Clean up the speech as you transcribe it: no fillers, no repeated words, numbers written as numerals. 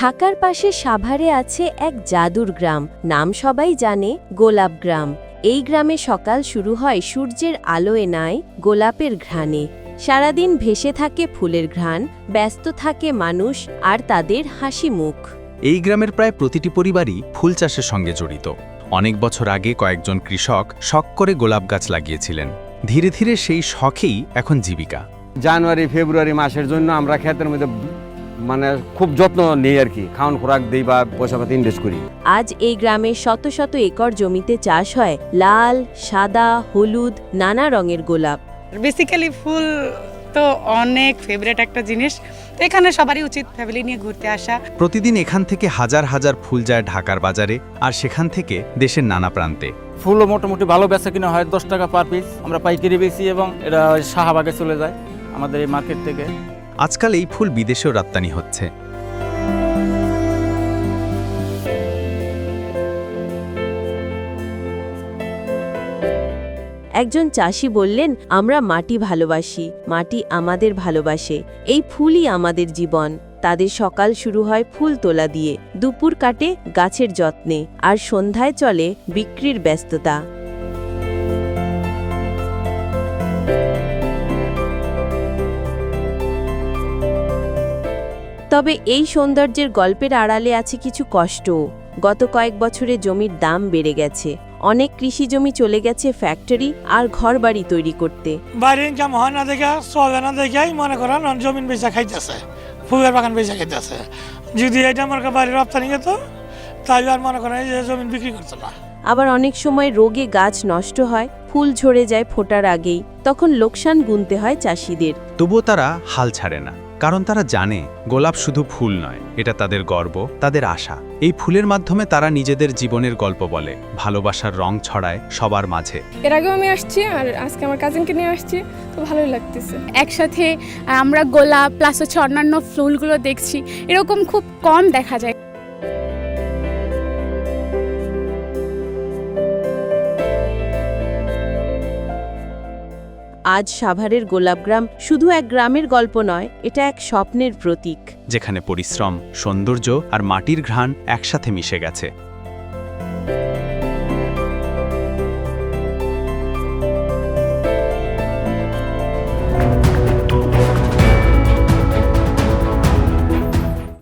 ঢাকার পাশে সাভারে আছে এক জাদুর গ্রাম, নাম সবাই জানে, গোলাপ গ্রাম। এই গ্রামে সকাল শুরু হয় সূর্যের আলোয় নাই গোলাপের ঘ্রাণে। সারাদিন ভেসে থাকে ফুলের ঘ্রাণ, ব্যস্ত থাকে মানুষ আর তাদের হাসি মুখ। এই গ্রামের প্রায় প্রতিটি পরিবারই ফুল চাষের সঙ্গে জড়িত। অনেক বছর আগে কয়েকজন কৃষক শখ করে গোলাপ গাছ লাগিয়েছিলেন। ধীরে ধীরে সেই শখেই এখন জীবিকা। জানুয়ারি ফেব্রুয়ারি মাসের জন্য আমরা ক্ষেতের মধ্যে খুব যত্ন নিই আর কি, খাওয়ান খোরাক দিই বা পয়সাপাতি ইনভেস্ট করি। আজ এই গ্রামে শত শত একর জমিতে চাষ হয় লাল, সাদা, হলুদ, নানা রঙের গোলাপ। বেসিক্যালি ফুল তো অনেক ফেভারিট একটা জিনিস, তো এখানে সবারই উচিত ফ্যামিলি নিয়ে ঘুরতে আসা। প্রতিদিন এখান থেকে হাজার হাজার ফুল যায় ঢাকার বাজারে, আর সেখান থেকে দেশের নানা প্রান্তে। ফুলও মোটামুটি ভালো বেচা কিনা হয়, 10 টাকা পার পিস। আমরা পাইকারি বেচি এবং এটা শাহবাগে চলে যায় আমাদের এই মার্কেট থেকে। আজকাল এই ফুল বিদেশেও রপ্তানি হচ্ছে। একজন চাষি বললেন, আমরা মাটি ভালোবাসি, মাটি আমাদের ভালোবাসে, এই ফুলই আমাদের জীবন। তাদের সকাল শুরু হয় ফুল তোলা দিয়ে, দুপুর কাটে গাছের যত্নে, আর সন্ধ্যায় চলে বিক্রির ব্যস্ততা। তবে এই সৌন্দর্যের গল্পের আড়ালে আছে কিছু কষ্টও। গত কয়েক বছরে জমির দাম বেড়ে গেছে, অনেক কৃষি জমি চলে গেছে ফ্যাক্টরি আর ঘরবাড়ি তৈরি করতে। বাইরে ইনকাম হয় না দেখে, চলে না দেখেই মনে করেন জমিন বেচা খাইতেছে, ফুলের বাগান বেচা খাইতেছে। যদি এটা মনে করেন বাইরে রপ্তানি যেত, তাই আর মনে করেন এই যে জমিন বিক্রি করতো না। আবার অনেক সময় রোগে গাছ নষ্ট হয়, ফুল ঝরে যায় ফোটার আগেই, তখন লোকসান গুনতে হয় চাষিদের। তবুও তারা হাল ছাড়ে না, কারণ তারা জানে গোলাপ শুধু ফুল নয়, এটা তাদের গর্ব, তাদের আশা। এই ফুলের মাধ্যমে তারা নিজেদের জীবনের গল্প বলে, ভালোবাসার রং ছড়ায় সবার মাঝে। এর আগেও আমি আসছি, আর আজকে আমার কাজিনকে নিয়ে আসছি, তো ভালোই লাগতেছে। একসাথে আমরা গোলাপ প্লাস হচ্ছে অন্যান্য ফুলগুলো দেখছি, এরকম খুব কম দেখা যায়। আজ সাভারের গোলাপগ্রাম শুধু এক গ্রামের গল্প নয়, এটা এক স্বপ্নের প্রতীক, যেখানে পরিশ্রম, সৌন্দর্য আর মাটির ঘ্রাণ একসাথে মিশে গেছে।